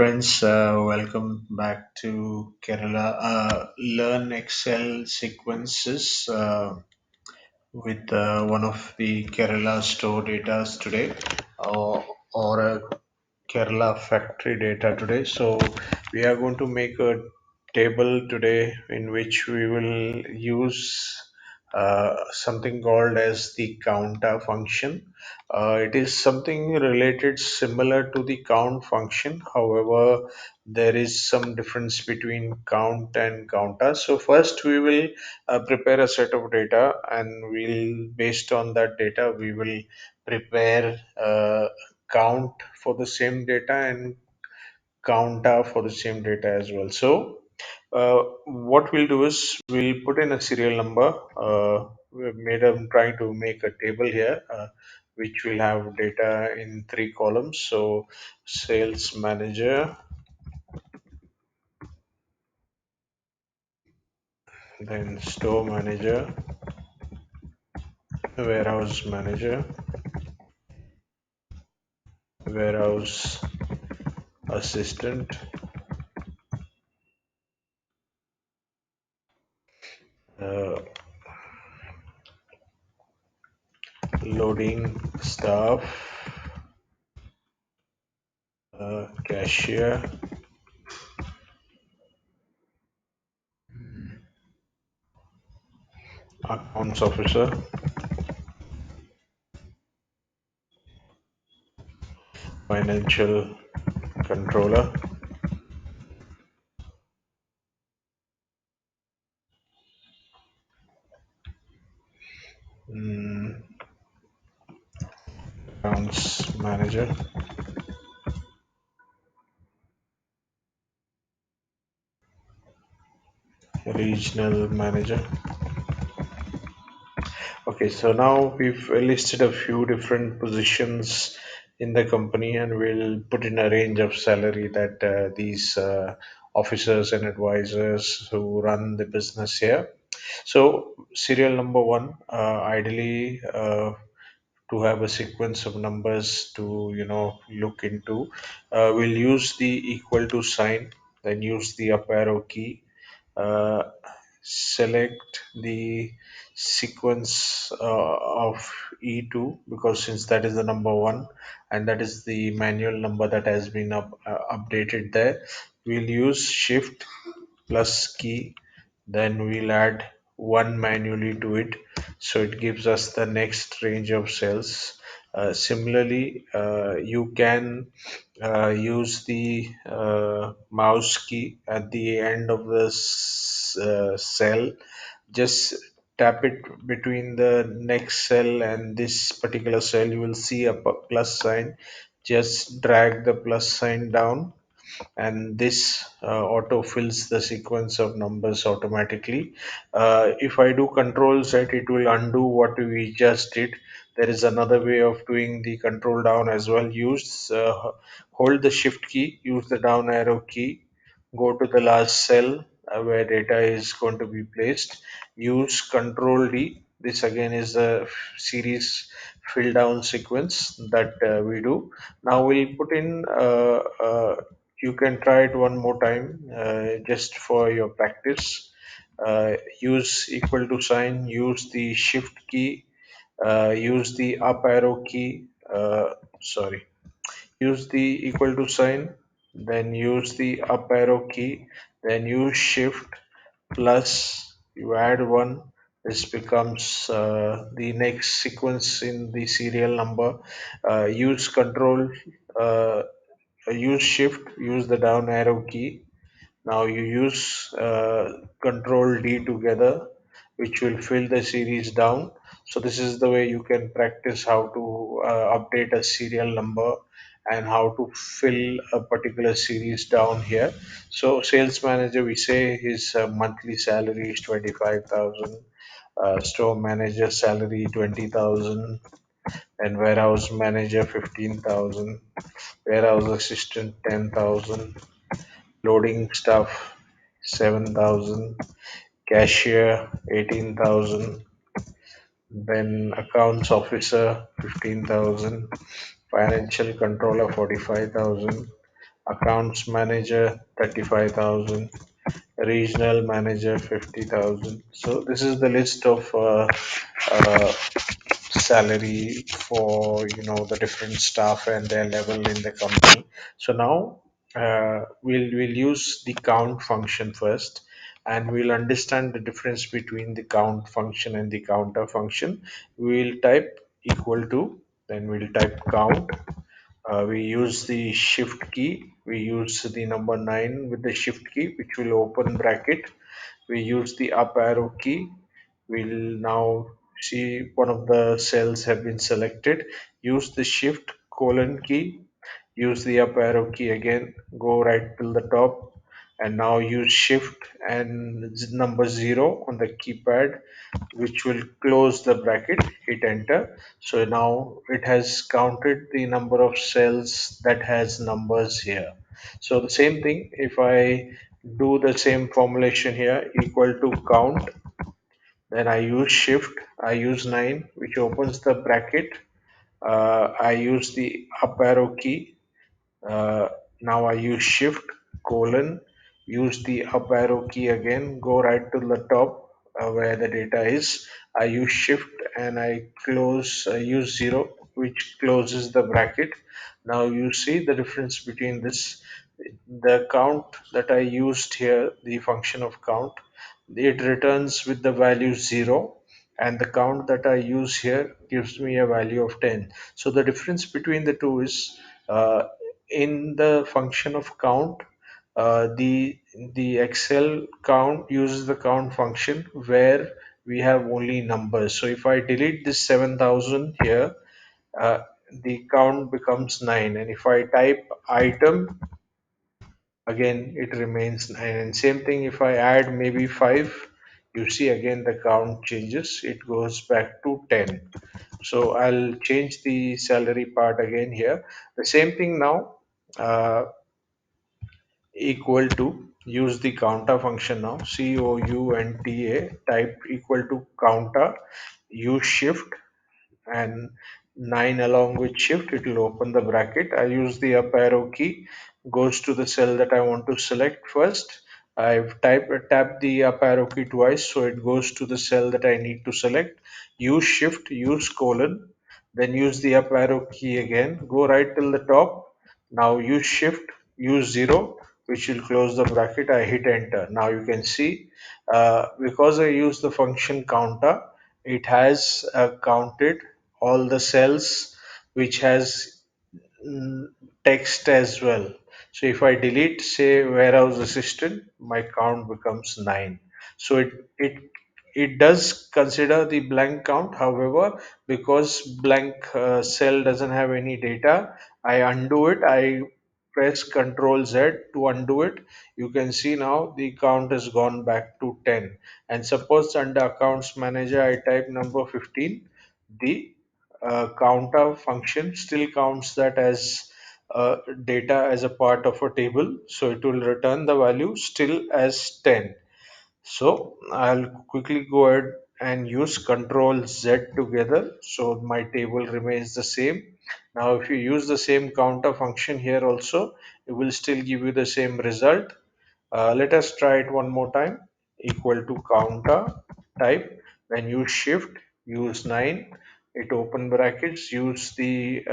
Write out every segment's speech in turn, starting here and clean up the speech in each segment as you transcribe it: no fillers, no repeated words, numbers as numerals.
Friends, welcome back to Kerala. Learn Excel sequences with one of the Kerala store data today, or a Kerala factory data today. So we are going to make a table today in which we will use something called as the Counta function. It is something related similar to the count function. However, there is some difference between count and counter. So first we will prepare a set of data, and we'll based on that data we will prepare count for the same data and counter for the same data as well. So what we'll do is we'll put in a serial number. I'm trying to make a table here, which will have data in three columns. So sales manager, then store manager, warehouse manager, warehouse assistant, uh, loading staff, cashier, accounts officer, financial controller, mm, accounts manager, regional manager. Okay, so now we've listed a few different positions in the company, and we'll put in a range of salary that these officers and advisors who run the business here. So, serial number one, ideally, to have a sequence of numbers to look into, we'll use the equal to sign, then use the up arrow key, uh, select the sequence of E2, because since that is the number one and that is the manual number that has been updated there, we'll use shift plus key, then we'll add one manually to it, so it gives us the next range of cells. Similarly, you can use the mouse key at the end of the cell. Just tap it between the next cell and this particular cell, you will see a plus sign. Just drag the plus sign down, and this auto fills the sequence of numbers automatically. If I do control set, it will undo what we just did. There is another way of doing the control down as well. Hold the shift key, use the down arrow key, go to the last cell where data is going to be placed, use control D. This again is a series fill down sequence that we do. Now we'll put in you can try it one more time, just for your practice. Use equal to sign, use the shift key, use the up arrow key, sorry, use the equal to sign, then use the up arrow key, then use shift plus you add one. This becomes the next sequence in the serial number. Use control, uh, use shift, use the down arrow key. Now you use control D together, which will fill the series down. So this is the way you can practice how to update a serial number and how to fill a particular series down here. So sales manager, we say his monthly salary is 25,000. Store manager salary 20,000, and warehouse manager 15,000, warehouse assistant 10,000, loading staff 7,000, cashier 18,000, then accounts officer 15,000, financial controller 45,000, accounts manager 35,000, regional manager 50,000. So this is the list of uh, salary for the different staff and their level in the company. So now we'll use the count function first, and we'll understand the difference between the count function and the counter function. We'll type equal to, then we'll type count. We use the shift key. We use the number 9 with the shift key, which will open bracket. We use the up arrow key. We'll now see one of the cells have been selected. Use the shift colon key. Use the up arrow key again. Go right till the top. And now use shift and number 0 on the keypad, which will close the bracket. Hit enter. So now it has counted the number of cells that has numbers here. So the same thing, if I do the same formulation here, equal to count, then I use shift, I use 9, which opens the bracket. I use the up arrow key. uh, Now I use shift colon, use the up arrow key again, go right to the top where the data is. I use shift and I use 0, which closes the bracket. Now you see the difference between this. The count that I used here, the function of count, it returns with the value 0, and the count that I use here gives me a value of 10. So the difference between the two is, in the function of count, the Excel count uses the count function where we have only numbers. So if I delete this 7,000 here, uh, the count becomes 9, and if I type item, again it remains 9. And same thing, if I add maybe 5, you see again the count changes, it goes back to 10. So I'll change the salary part again here. The same thing now. Equal to, use the counter function now, counta, type equal to counter, use shift and 9 along with shift, it will open the bracket. I use the up arrow key, goes to the cell that I want to select first. I've tapped the up arrow key twice, so it goes to the cell that I need to select. Use shift, use colon, then use the up arrow key again, go right till the top. Now use shift, use 0, which will close the bracket. I hit enter. Now you can see, because I use the function counter, it has counted all the cells which has mm, text as well. So if I delete, say, warehouse assistant, my count becomes 9. So it does consider the blank count. However, because blank cell doesn't have any data, I undo it. I press Control Z to undo it. You can see now the count has gone back to 10. And suppose under accounts manager I type number 15, the counter function still counts that as data as a part of a table, so it will return the value still as 10. So I'll quickly go ahead and use Control Z together, so my table remains the same. Now if you use the same counter function here also, it will still give you the same result. Let us try it one more time. Equal to counter, type, then use shift, use 9, it open brackets, use the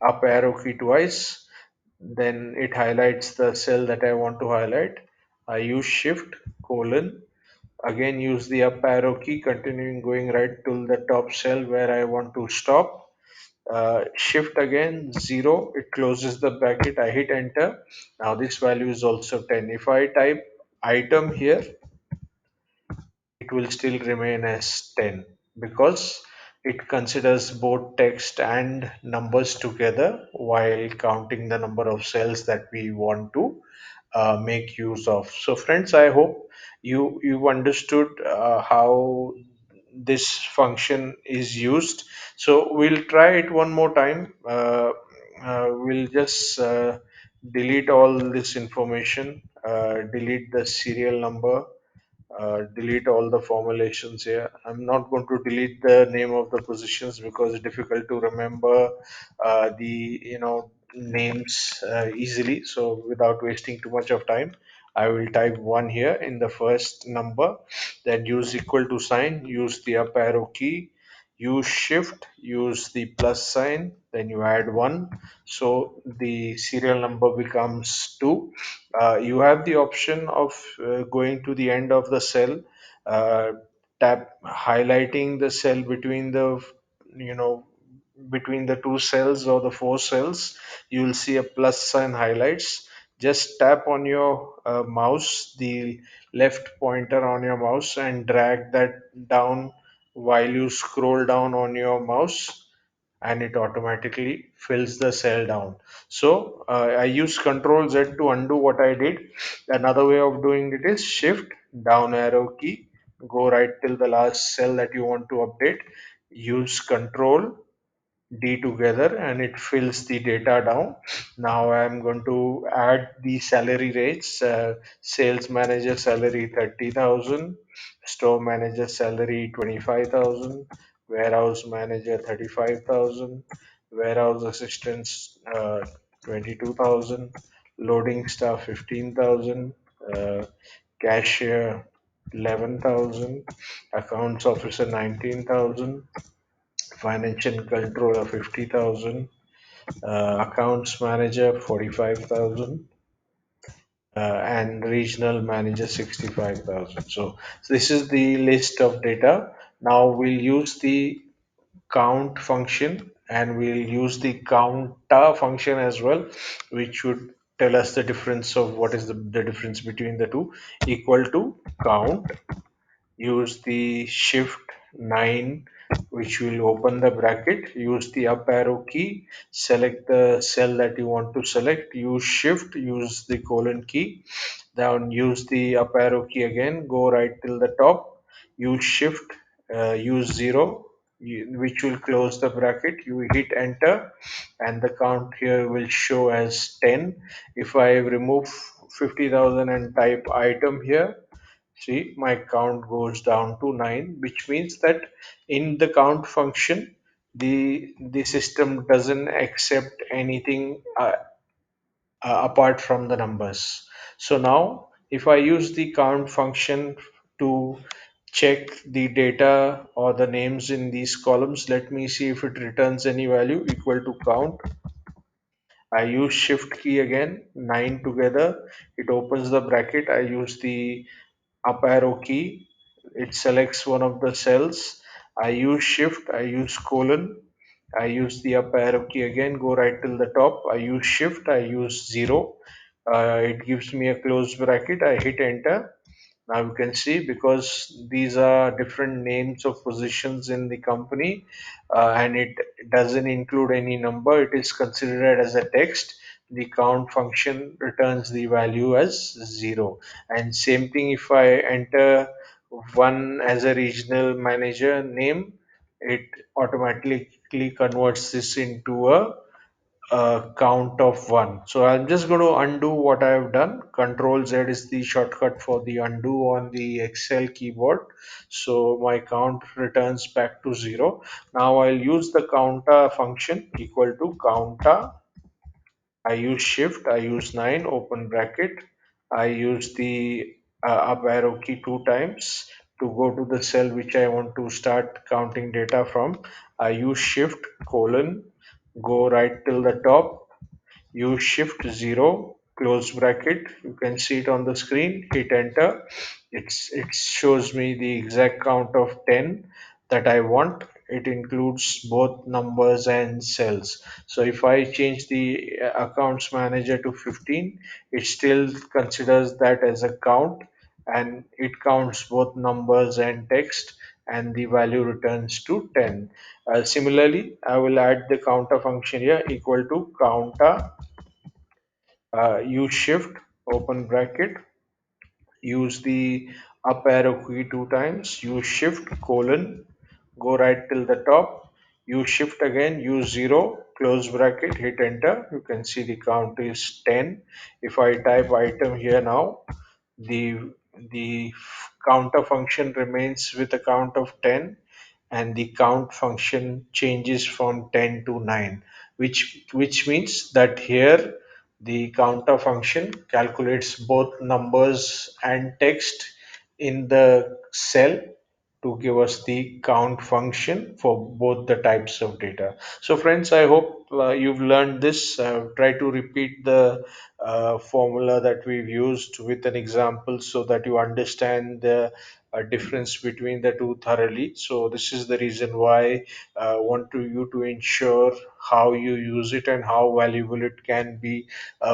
up arrow key twice, then it highlights the cell that I want to highlight. I use shift colon, again use the up arrow key, continuing going right to the top cell where I want to stop. Shift again 0, it closes the bracket. I hit enter. Now this value is also 10. If I type item here, it will still remain as 10, because it considers both text and numbers together while counting the number of cells that we want to make use of. So friends, I hope you understood how this function is used. So we'll try it one more time. We'll just delete all this information, delete the serial number, delete all the formulations here. I'm not going to delete the name of the positions because it's difficult to remember the names easily. So without wasting too much of time, I will type 1 here in the first number. Then use equal to sign, use the up arrow key, use shift, use the plus sign, then you add 1. So the serial number becomes 2. You have the option of going to the end of the cell, uh, tap highlighting the cell between the you know between the two cells or the four cells. You will see a plus sign highlights. Just tap on your mouse, the left pointer on your mouse, and drag that down while you scroll down on your mouse, and it automatically fills the cell down. So I use Control Z to undo what I did. Another way of doing it is Shift down arrow key, go right till the last cell that you want to update. Use Control D together and it fills the data down. Now I'm going to add the salary rates. Sales manager salary 30,000, store manager salary 25,000, warehouse manager 35,000, warehouse assistants 22,000, loading staff 15,000, cashier 11,000, accounts officer 19,000, financial controller 50,000, accounts manager 45,000, and regional manager 65,000. So this is the list of data. Now we'll use the count function and we'll use the counter function as well, which would tell us the difference of what is the difference between the two. Equal to count, use the shift 9, which will open the bracket, use the up arrow key, select the cell that you want to select, use shift, use the colon key, then use the up arrow key again, go right till the top, use shift, use 0, which will close the bracket, you hit enter, and the count here will show as 10. If I remove 50,000 and type item here, see, my count goes down to 9, which means that in the count function, the system doesn't accept anything apart from the numbers. So now, if I use the count function to check the data or the names in these columns, let me see if it returns any value equal to count. I use shift key again, 9 together. It opens the bracket. I use the up arrow key, it selects one of the cells. I use shift, I use colon, I use the up arrow key again, go right till the top. I use shift, I use 0. It gives me a closed bracket. I hit enter. Now you can see, because these are different names of positions in the company, and it doesn't include any number, it is considered as a text. The count function returns the value as 0. And same thing, if I enter 1 as a regional manager name, it automatically converts this into a count of 1. So I'm just going to undo what I have done. Control Z is the shortcut for the undo on the Excel keyboard. So my count returns back to 0. Now I'll use the counter function, equal to counter. I use shift, I use 9, open bracket. I use the up arrow key 2 times to go to the cell which I want to start counting data from. I use shift colon, go right till the top, use shift 0, close bracket. You can see it on the screen, hit enter. It shows me the exact count of 10 that I want. It includes both numbers and cells. So if I change the accounts manager to 15, it still considers that as a count, and it counts both numbers and text, and the value returns to 10. Similarly, I will add the counter function here, equal to counter. Use shift, open bracket, use the up arrow key 2 times, use shift colon, go right till the top, use shift again, use 0, close bracket, hit enter. You can see the count is 10. If I type item here now, the the counter function remains with a count of 10, and the count function changes from 10 to 9. which means that here the counter function calculates both numbers and text in the cell to give us the count function for both the types of data. So, friends, I hope you've learned this. Try to repeat the formula that we've used with an example so that you understand the difference between the two thoroughly. So, this is the reason why I want you to ensure how you use it and how valuable it can be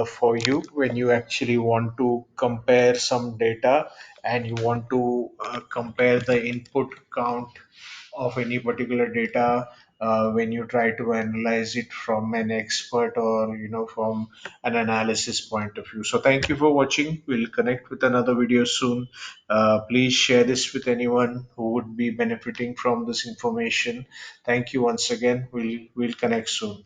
for you when you actually want to compare some data and you want to compare the input count of any particular data when you try to analyze it from an expert or from an analysis point of view. So thank you for watching. We'll connect with another video soon. Please share this with anyone who would be benefiting from this information. Thank you once again. We'll connect soon.